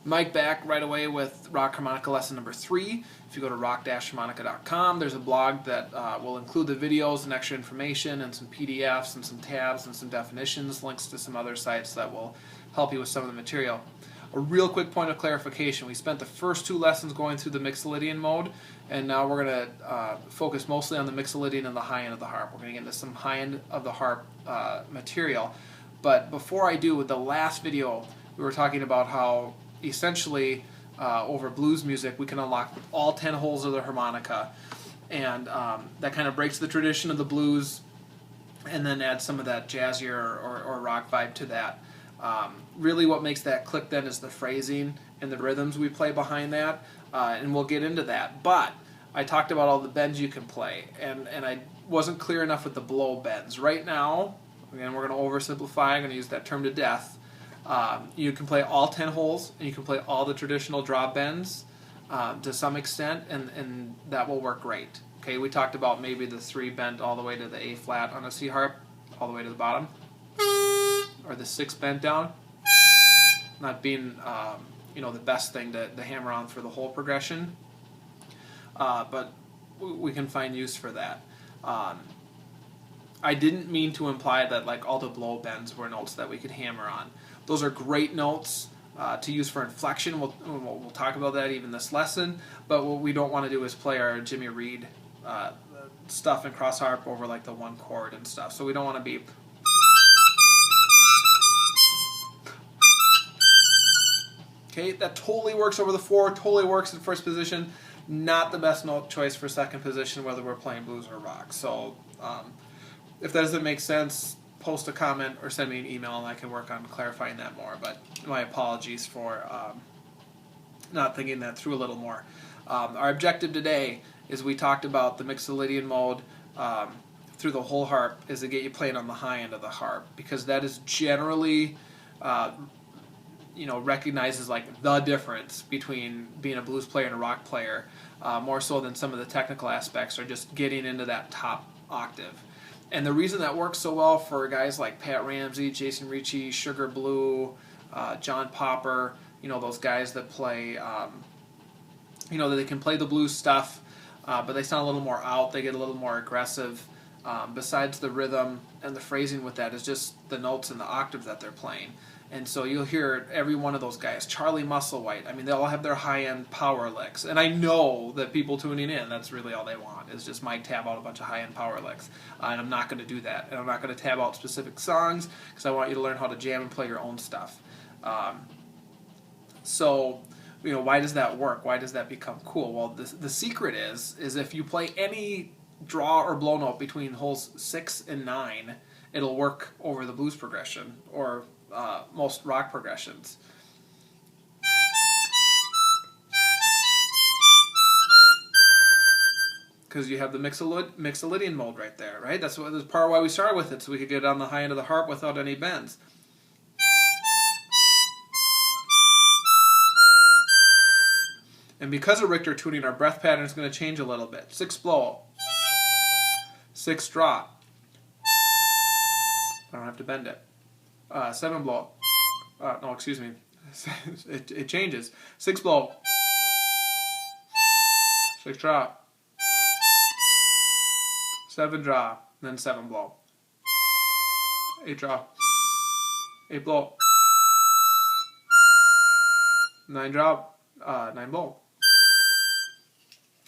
Mike back right away with Rock Harmonica lesson number 3. If you go to rock-harmonica.com, there's a blog that will include the videos and extra information and some PDFs and some tabs and some definitions, links to some other sites that will help you with some of the material. A real quick point of clarification: we spent the first 2 lessons going through the Mixolydian mode, and now we're going to focus mostly on the Mixolydian and the high end of the harp. We're going to get into some high end of the harp material. But before I do, with the last video, we were talking about how essentially over blues music we can unlock all 10 holes of the harmonica, and that kind of breaks the tradition of the blues and then adds some of that jazzier or rock vibe to that. Really what makes that click then is the phrasing and the rhythms we play behind that, and we'll get into that. But I talked about all the bends you can play, and I wasn't clear enough with the blow bends. Right now, again, we're going to oversimplify, I'm going to use that term to death. You can play all 10 holes, and you can play all the traditional draw bends to some extent, and that will work great. Okay, we talked about maybe the 3 bent all the way to the A flat on a C harp, all the way to the bottom, or the 6 bent down, not being the best thing to hammer on for the whole progression, but we can find use for that. I didn't mean to imply that like all the blow bends were notes that we could hammer on. Those are great notes to use for inflection. We'll talk about that even this lesson, but what we don't want to do is play our Jimmy Reed stuff in cross harp over like the 1 chord and stuff. So we don't want to be... Okay, that totally works over the 4, totally works in first position. Not the best note choice for second position, whether we're playing blues or rock. So if that doesn't make sense, post a comment or send me an email and I can work on clarifying that more. But my apologies for not thinking that through a little more. Our objective today is, we talked about the Mixolydian mode through the whole harp, is to get you playing on the high end of the harp, because that is generally recognizes like the difference between being a blues player and a rock player, more so than some of the technical aspects, or just getting into that top octave. And the reason that works so well for guys like Pat Ramsey, Jason Ricci, Sugar Blue, John Popper, those guys that play, that they can play the blues stuff, but they sound a little more out, they get a little more aggressive. Besides the rhythm and the phrasing with that is just the notes and the octaves that they're playing. And so you'll hear every one of those guys, Charlie Musselwhite, I mean, they all have their high-end power licks. And I know that people tuning in, that's really all they want, is just Mike tab out a bunch of high-end power licks. And I'm not going to do that. And I'm not going to tab out specific songs, because I want you to learn how to jam and play your own stuff. Why does that work? Why does that become cool? Well, the secret is if you play any draw or blow note between holes 6 and 9, it'll work over the blues progression, or most rock progressions. Because you have the Mixolydian mode right there, right? That's part of why we started with it, so we could get on the high end of the harp without any bends. And because of Richter tuning, our breath pattern is going to change a little bit. 6 blow, 6 draw. I don't have to bend it. 7 blow. No, excuse me. It changes. 6 blow. 6 draw. 7 draw. Then 7 blow. 8 draw. 8 blow. 9 draw. 9 blow.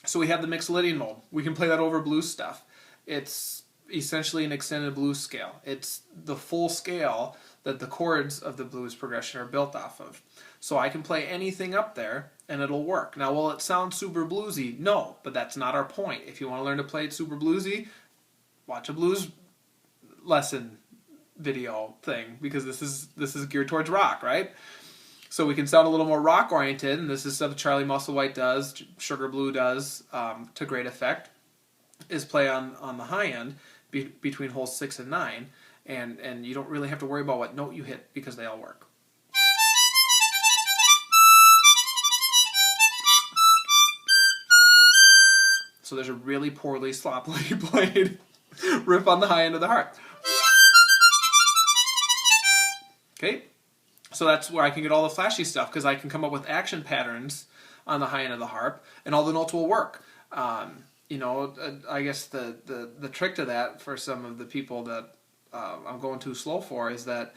So we have the Mixolydian mode. We can play that over blues stuff. It's essentially an extended blues scale. It's the full scale that the chords of the blues progression are built off of. So I can play anything up there and it'll work. Now, will it sound super bluesy? No, but that's not our point. If you want to learn to play it super bluesy, watch a blues lesson video thing, because this is geared towards rock, right? So we can sound a little more rock oriented, and this is stuff Charlie Musselwhite does, Sugar Blue does to great effect, is play on the high end between holes 6 and 9, and you don't really have to worry about what note you hit, because they all work. So there's a really poorly, sloppily played riff on the high end of the harp. Okay, So that's where I can get all the flashy stuff, because I can come up with action patterns on the high end of the harp, and all the notes will work. I guess the trick to that for some of the people that I'm going too slow for is that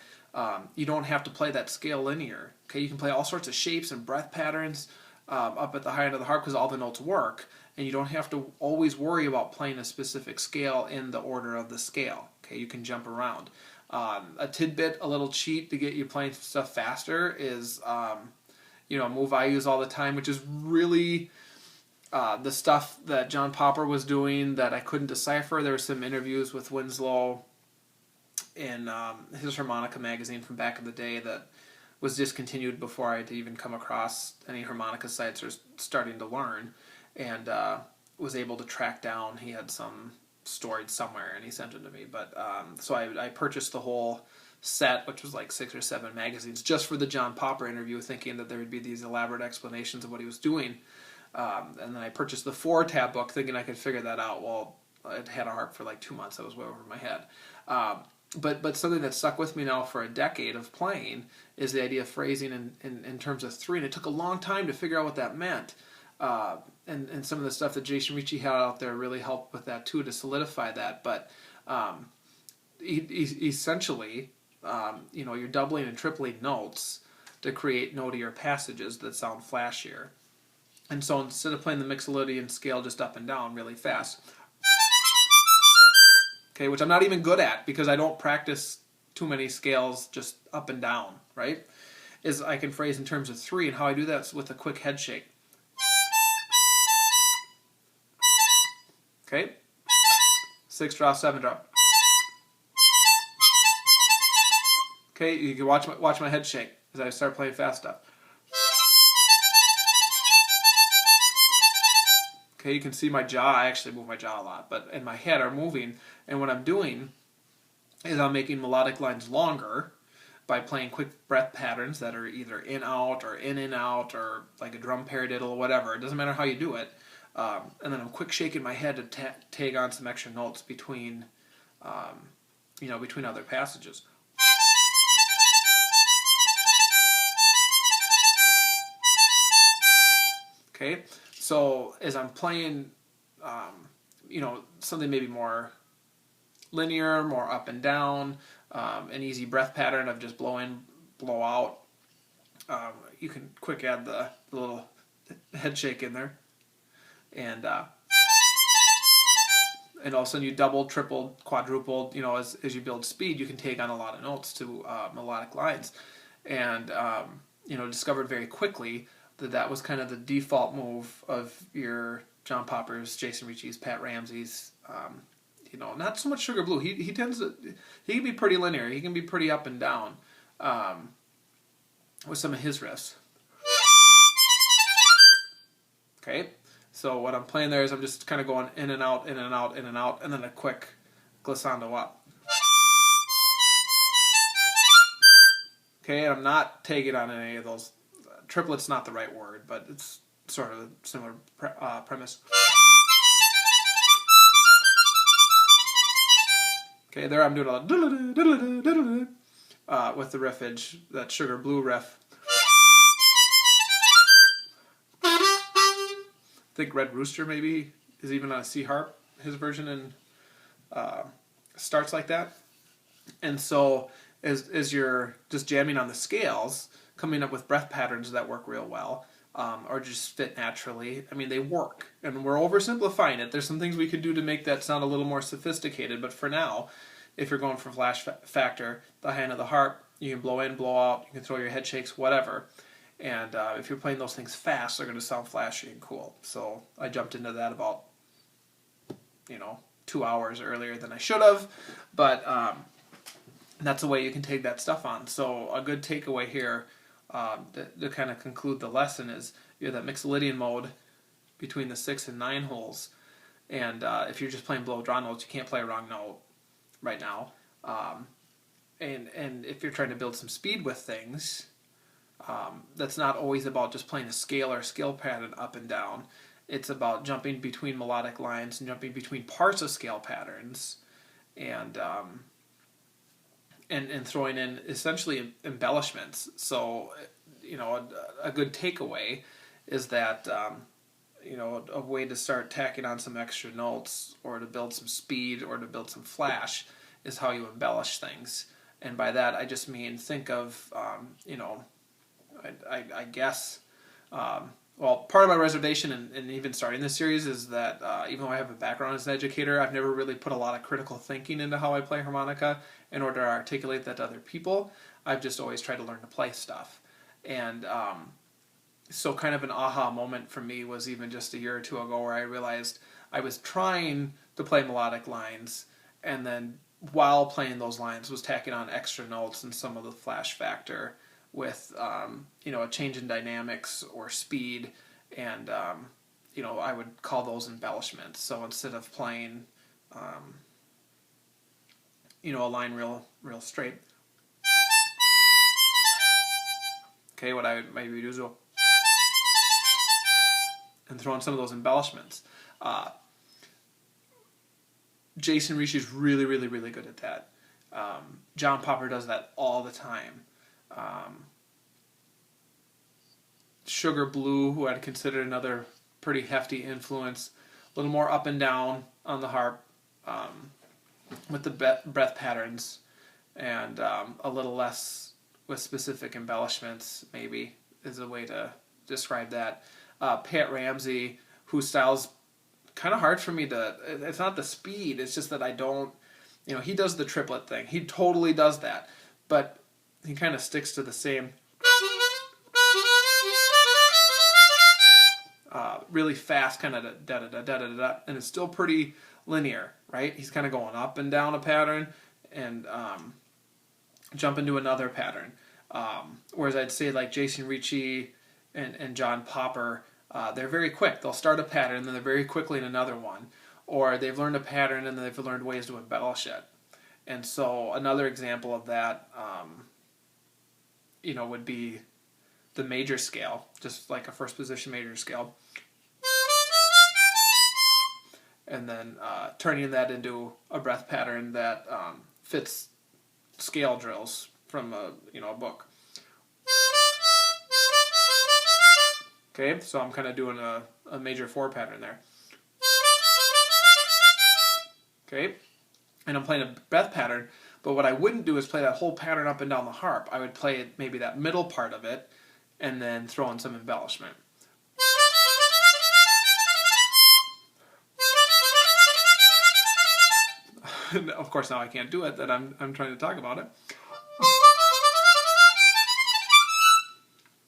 you don't have to play that scale linear. Okay, you can play all sorts of shapes and breath patterns up at the high end of the harp because all the notes work, and you don't have to always worry about playing a specific scale in the order of the scale. Okay, you can jump around. A tidbit, a little cheat to get you playing stuff faster is a move I use all the time, which is really the stuff that John Popper was doing that I couldn't decipher. There were some interviews with Winslow in his Harmonica magazine from back in the day that was discontinued before I had even come across any harmonica sites or starting to learn, and was able to track down. He had some stored somewhere and he sent it to me. But so I purchased the whole set, which was like 6 or 7 magazines, just for the John Popper interview, thinking that there would be these elaborate explanations of what he was doing. And then I purchased the 4-tab book, thinking I could figure that out. Well, I'd had a harp for like 2 months. I was way over my head. But something that stuck with me now for a decade of playing is the idea of phrasing in terms of 3. And it took a long time to figure out what that meant. And some of the stuff that Jason Ricci had out there really helped with that too, to solidify that. But essentially, you're doubling and tripling notes to create notier passages that sound flashier. And so instead of playing the Mixolydian scale just up and down really fast, okay, which I'm not even good at because I don't practice too many scales just up and down, right? Is I can phrase in terms of 3, and how I do that is with a quick head shake. Okay? 6 draw, 7 draw. Okay, you can watch my head shake as I start playing fast stuff. Okay, you can see my jaw. I actually move my jaw a lot, but and my head are moving. And what I'm doing is I'm making melodic lines longer by playing quick breath patterns that are either in-out or in-in-out or like a drum paradiddle or whatever. It doesn't matter how you do it. And then I'm quick shaking my head to tag on some extra notes between, between other passages. Okay, so as I'm playing, something maybe more linear, more up and down, an easy breath pattern of just blow in, blow out, you can quick add the little head shake in there, and all of a sudden you doubled, tripled, quadrupled. As you build speed, you can take on a lot of notes to melodic lines, and discovered very quickly that was kind of the default move of your John Poppers, Jason Ricci's, Pat Ramsey's. Not so much Sugar Blue. He can be pretty linear. He can be pretty up and down with some of his riffs. Okay, so what I'm playing there is I'm just kind of going in and out, in and out, in and out, and then a quick glissando up. Okay, I'm not taking on any of those. Triplet's not the right word, but it's sort of a similar premise. Okay, there I'm doing a lot with the riffage, that Sugar Blue riff. I think Red Rooster maybe is even on a C harp, his version, and starts like that. And so as you're just jamming on the scales, coming up with breath patterns that work real well, or just fit naturally. I mean, they work, and we're oversimplifying it. There's some things we could do to make that sound a little more sophisticated, but for now, if you're going for flash factor, the high end of the harp, you can blow in, blow out, you can throw your head shakes, whatever. And if you're playing those things fast, they're going to sound flashy and cool. So I jumped into that about, 2 hours earlier than I should have, but that's the way you can take that stuff on. So a good takeaway here, to kind of conclude the lesson, is you have that Mixolydian mode between the 6 and 9 holes, and if you're just playing blow draw notes, you can't play a wrong note right now. And if you're trying to build some speed with things, that's not always about just playing a scale or scale pattern up and down. It's about jumping between melodic lines and jumping between parts of scale patterns, and and throwing in essentially embellishments. So, you know, a good takeaway is that, you know, a way to start tacking on some extra notes or to build some speed or to build some flash is how you embellish things. And by that, I just mean think of, you know, I guess, well, part of my reservation in even starting this series is that even though I have a background as an educator, I've never really put a lot of critical thinking into how I play harmonica in order to articulate that to other people. I've just always tried to learn to play stuff. And so kind of an aha moment for me was even just a year or two ago where I realized I was trying to play melodic lines, and then while playing those lines was tacking on extra notes and some of the flash factor with you know, a change in dynamics or speed, and you know, I would call those embellishments. So instead of playing you know, a line real straight, okay, what I would maybe do is go and throw in some of those embellishments. Jason Ricci is really good at that. John Popper does that all the time. Sugar Blue, who I'd consider another pretty hefty influence, a little more up and down on the harp with the breath patterns, and a little less with specific embellishments, maybe, is a way to describe that. Pat Ramsey, whose style's kind of hard for me to, it's not the speed, it's just that I don't, you know, he does the triplet thing. He totally does that, but he kind of sticks to the same really fast kind of da-da-da-da-da-da, and it's still pretty linear, right? He's kind of going up and down a pattern and jump into another pattern. Whereas I'd say like Jason Ricci and John Popper, they're very quick. They'll start a pattern and then they're very quickly in another one. Or they've learned a pattern and then they've learned ways to embellish it. And so another example of that, you know, would be the major scale, just like a first position major scale. And then turning that into a breath pattern that fits scale drills from a, you know, a book. Okay, so I'm kind of doing a major 4 pattern there. Okay, and I'm playing a breath pattern, but what I wouldn't do is play that whole pattern up and down the harp. I would play maybe that middle part of it and then throw in some embellishment. Of course, now I can't do it, that I'm trying to talk about it.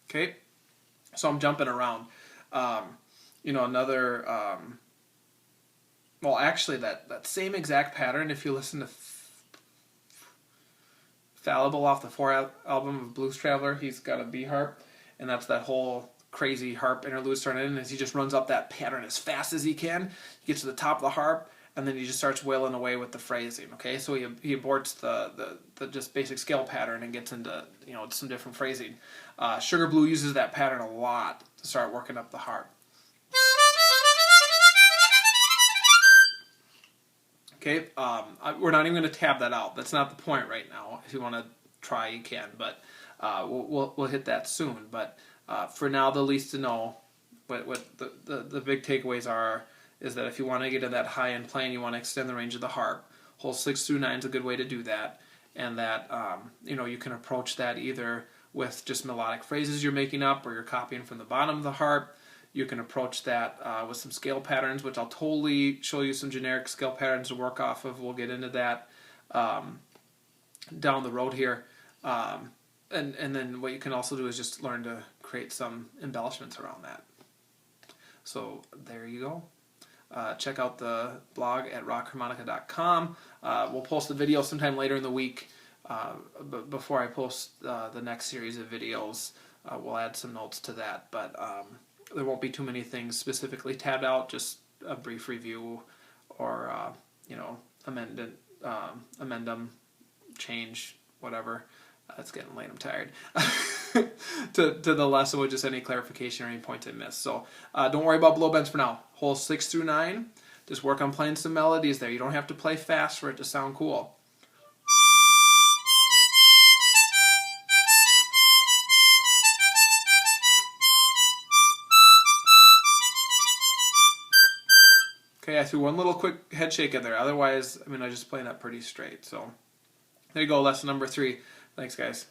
Okay, so I'm jumping around. You know, another, well, actually, that same exact pattern, if you listen to Fallible off the 4 album of Blues Traveler, he's got a B harp, and that's that whole crazy harp interlude starting in, as he just runs up that pattern as fast as he can. He gets to the top of the harp, and then he just starts wailing away with the phrasing, okay? So he aborts the just basic scale pattern and gets into, you know, some different phrasing. Sugar Blue uses that pattern a lot to start working up the harp. Okay, we're not even going to tab that out. That's not the point right now. If you want to try, you can, but we'll hit that soon. But for now, the least to know, what the big takeaways are, is that if you want to get in that high-end playing, you want to extend the range of the harp. Holes 6 through 9 is a good way to do that, and that you know, you can approach that either with just melodic phrases you're making up, or you're copying from the bottom of the harp. You can approach that with some scale patterns, which I'll totally show you some generic scale patterns to work off of. We'll get into that down the road here. And then what you can also do is just learn to create some embellishments around that. So there you go. Check out the blog at rockharmonica.com. We'll post the video sometime later in the week. Before I post the next series of videos, we'll add some notes to that. But there won't be too many things specifically tabbed out, just a brief review or, you know, amend them, change, whatever. It's getting late, I'm tired. to the lesson with just any clarification or any points I missed. So don't worry about blow bends for now. Holes 6 through 9, just work on playing some melodies there. You don't have to play fast for it to sound cool. Okay, I threw one little quick head shake in there. Otherwise, I mean, I just playing that pretty straight. So there you go, lesson number 3. Thanks, guys.